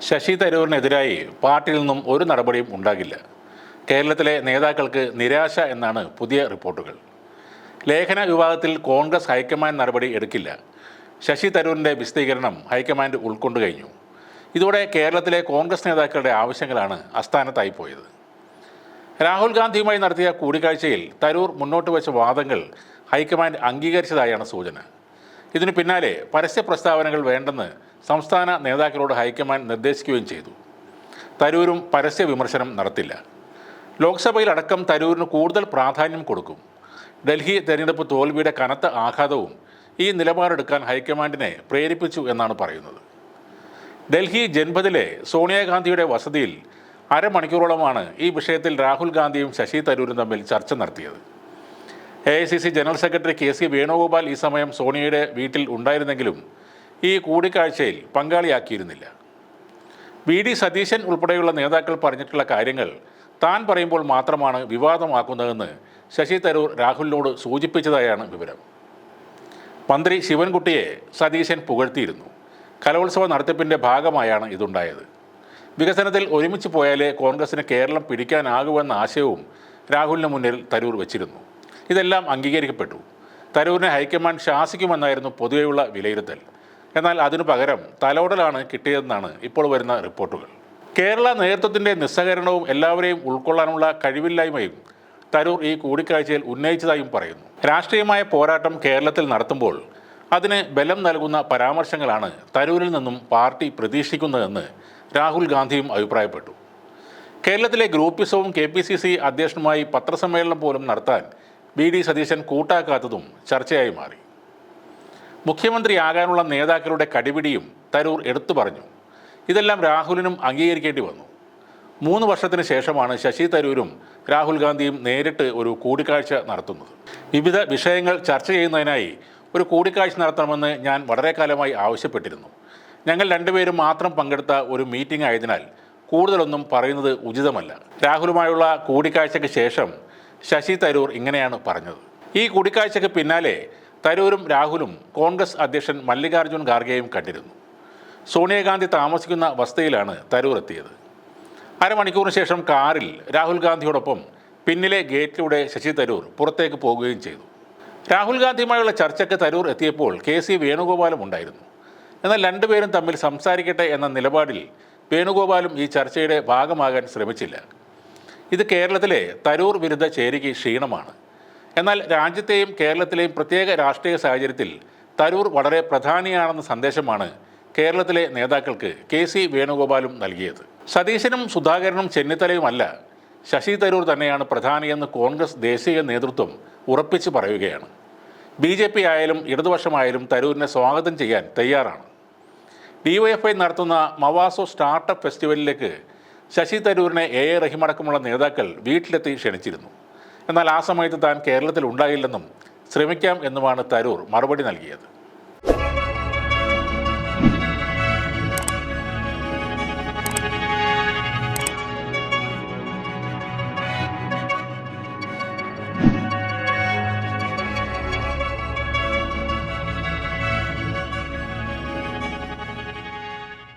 ശശി തരൂരിനെതിരായി പാർട്ടിയിൽ നിന്നും ഒരു നടപടിയും ഉണ്ടാകില്ല. കേരളത്തിലെ നേതാക്കൾക്ക് നിരാശ എന്നാണ് പുതിയ റിപ്പോർട്ടുകൾ. ലേഖന വിവാദത്തിൽ കോൺഗ്രസ് ഹൈക്കമാൻഡ് നടപടി എടുക്കില്ല. ശശി തരൂരിൻ്റെ വിശദീകരണം ഹൈക്കമാൻഡ് ഉൾക്കൊണ്ടു കഴിഞ്ഞു. ഇതോടെ കേരളത്തിലെ കോൺഗ്രസ് നേതാക്കളുടെ ആവശ്യങ്ങളാണ് അസ്ഥാനത്തായിപ്പോയത്. രാഹുൽ ഗാന്ധിയുമായി നടത്തിയ കൂടിക്കാഴ്ചയിൽ തരൂർ മുന്നോട്ട് വെച്ച വാദങ്ങൾ ഹൈക്കമാൻഡ് അംഗീകരിച്ചതായാണ് സൂചന. ഇതിനു പിന്നാലെ പരസ്യ പ്രസ്താവനകൾ വേണ്ടെന്ന് സംസ്ഥാന നേതാക്കളോട് ഹൈക്കമാൻഡ് നിർദ്ദേശിക്കുകയും ചെയ്തു. തരൂരും പരസ്യ വിമർശനം നടത്തില്ല. ലോക്സഭയിലടക്കം തരൂരിന് കൂടുതൽ പ്രാധാന്യം കൊടുക്കും. ഡൽഹി തെരഞ്ഞെടുപ്പ് തോൽവിയുടെ കനത്ത ആഘാതവും ഈ നിലപാടെടുക്കാൻ ഹൈക്കമാൻഡിനെ പ്രേരിപ്പിച്ചു എന്നാണ് പറയുന്നത്. ഡൽഹി ജൻപതിലെ സോണിയാഗാന്ധിയുടെ വസതിയിൽ അരമണിക്കൂറോളമാണ് ഈ വിഷയത്തിൽ രാഹുൽ ഗാന്ധിയും ശശി തരൂരും തമ്മിൽ ചർച്ച നടത്തിയത്. AICC general secretary KC Venugopal ഈ സമയം സോണിയയുടെ വീട്ടിൽ ഉണ്ടായിരുന്നെങ്കിലും ഈ കൂടിക്കാഴ്ചയിൽ പങ്കാളിയാക്കിയിരുന്നില്ല. VD സതീശൻ ഉൾപ്പെടെയുള്ള നേതാക്കൾ പറഞ്ഞിട്ടുള്ള കാര്യങ്ങൾ താൻ പറയുമ്പോൾ മാത്രമാണ് വിവാദമാക്കുന്നതെന്ന് ശശി തരൂർ രാഹുലിനോട് സൂചിപ്പിച്ചതായാണ് വിവരം. മന്ത്രി ശിവൻകുട്ടിയെ സതീശൻ പുകഴ്ത്തിയിരുന്നു. കലോത്സവ നടത്തിപ്പിൻ്റെ ഭാഗമായാണ് ഇതുണ്ടായത്. വികസനത്തിൽ ഒരുമിച്ച് പോയാലേ കോൺഗ്രസിന് കേരളം പിടിക്കാനാകുമെന്ന ആശയവും രാഹുലിന് മുന്നിൽ തരൂർ വച്ചിരുന്നു. ഇതെല്ലാം അംഗീകരിക്കപ്പെട്ടു. തരൂരിനെ ഹൈക്കമാൻഡ് ശാസിക്കുമെന്നായിരുന്നു പൊതുവെയുള്ള വിലയിരുത്തൽ. എന്നാൽ അതിനു പകരം തലോടലാണ് കിട്ടിയതെന്നാണ് ഇപ്പോൾ വരുന്ന റിപ്പോർട്ടുകൾ. കേരള നേതൃത്വത്തിൻ്റെ നിസ്സഹകരണവും എല്ലാവരെയും ഉൾക്കൊള്ളാനുള്ള കഴിവില്ലായ്മയും തരൂർ ഈ കൂടിക്കാഴ്ചയിൽ ഉന്നയിച്ചതായും പറയുന്നു. രാഷ്ട്രീയമായ പോരാട്ടം കേരളത്തിൽ നടത്തുമ്പോൾ അതിന് ബലം നൽകുന്ന പരാമർശങ്ങളാണ് തരൂരിൽ നിന്നും പാർട്ടി പ്രതീക്ഷിക്കുന്നതെന്ന് രാഹുൽ ഗാന്ധിയും അഭിപ്രായപ്പെട്ടു. കേരളത്തിലെ ഗ്രൂപ്പിസവും KPCC അധ്യക്ഷനുമായി പത്രസമ്മേളനം പോലും നടത്താൻ VD സതീശൻ കൂട്ടാക്കാത്തതും ചർച്ചയായി മാറി. മുഖ്യമന്ത്രിയാകാനുള്ള നേതാക്കളുടെ കടിപിടിയും തരൂർ എടുത്തു പറഞ്ഞു. ഇതെല്ലാം രാഹുലിനും അംഗീകരിക്കേണ്ടി വന്നു. 3 വർഷത്തിന് ശേഷമാണ് ശശി തരൂരും രാഹുൽ ഗാന്ധിയും നേരിട്ട് ഒരു കൂടിക്കാഴ്ച നടത്തുന്നത്. വിവിധ വിഷയങ്ങൾ ചർച്ച ചെയ്യുന്നതിനായി ഒരു കൂടിക്കാഴ്ച നടത്തണമെന്ന് ഞാൻ വളരെ കാലമായി ആവശ്യപ്പെട്ടിരുന്നു. ഞങ്ങൾ രണ്ടുപേരും മാത്രം പങ്കെടുത്ത ഒരു മീറ്റിംഗ് ആയതിനാൽ കൂടുതലൊന്നും പറയുന്നത് ഉചിതമല്ല. രാഹുലുമായുള്ള കൂടിക്കാഴ്ചയ്ക്ക് ശേഷം ശശി തരൂർ ഇങ്ങനെയാണ് പറഞ്ഞത്. ഈ കൂടിക്കാഴ്ചയ്ക്ക് പിന്നാലെ തരൂരും രാഹുലും കോൺഗ്രസ് അധ്യക്ഷൻ മല്ലികാർജ്ജുൻ ഖാർഗെയും കണ്ടിരുന്നു. സോണിയാഗാന്ധി താമസിക്കുന്ന വസതിയിലാണ് തരൂർ എത്തിയത്. അരമണിക്കൂറിന് ശേഷം കാറിൽ രാഹുൽ ഗാന്ധിയോടൊപ്പം പിന്നിലെ ഗേറ്റിലൂടെ ശശി തരൂർ പുറത്തേക്ക് പോകുകയും ചെയ്തു. രാഹുൽ ഗാന്ധിയുമായുള്ള ചർച്ചയ്ക്ക് തരൂർ എത്തിയപ്പോൾ KC വേണുഗോപാലും ഉണ്ടായിരുന്നു. എന്നാൽ രണ്ടുപേരും തമ്മിൽ സംസാരിക്കട്ടെ എന്ന നിലപാടിൽ വേണുഗോപാലും ഈ ചർച്ചയുടെ ഭാഗമാകാൻ ശ്രമിച്ചില്ല. ഇത് കേരളത്തിലെ തരൂർ വിരുദ്ധ ചേരിക്ക് ക്ഷീണമാണ്. എന്നാൽ രാജ്യത്തെയും കേരളത്തിലെയും പ്രത്യേക രാഷ്ട്രീയ സാഹചര്യത്തിൽ തരൂർ വളരെ പ്രധാനിയാണെന്ന സന്ദേശമാണ് കേരളത്തിലെ നേതാക്കൾക്ക് KC വേണുഗോപാലും നൽകിയത്. സതീശനും സുധാകരനും ചെന്നിത്തലയുമല്ല, ശശി തരൂർ തന്നെയാണ് പ്രധാനിയെന്ന് കോൺഗ്രസ് ദേശീയ നേതൃത്വം ഉറപ്പിച്ച് പറയുകയാണ്. BJP ആയാലും ഇടതുപക്ഷമായാലും തരൂരിനെ സ്വാഗതം ചെയ്യാൻ തയ്യാറാണ്. DYFI നടത്തുന്ന മവാസോ സ്റ്റാർട്ടപ്പ് ഫെസ്റ്റിവലിലേക്ക് ശശി തരൂരിനെ A റഹീം അടക്കമുള്ള നേതാക്കൾ വീട്ടിലെത്തി ക്ഷണിച്ചിരുന്നു. എന്നാൽ ആ സമയത്ത് താൻ കേരളത്തിൽ ഉണ്ടായില്ലെന്നും ശ്രമിക്കാം എന്നുമാണ് തരൂർ മറുപടി നൽകിയത്.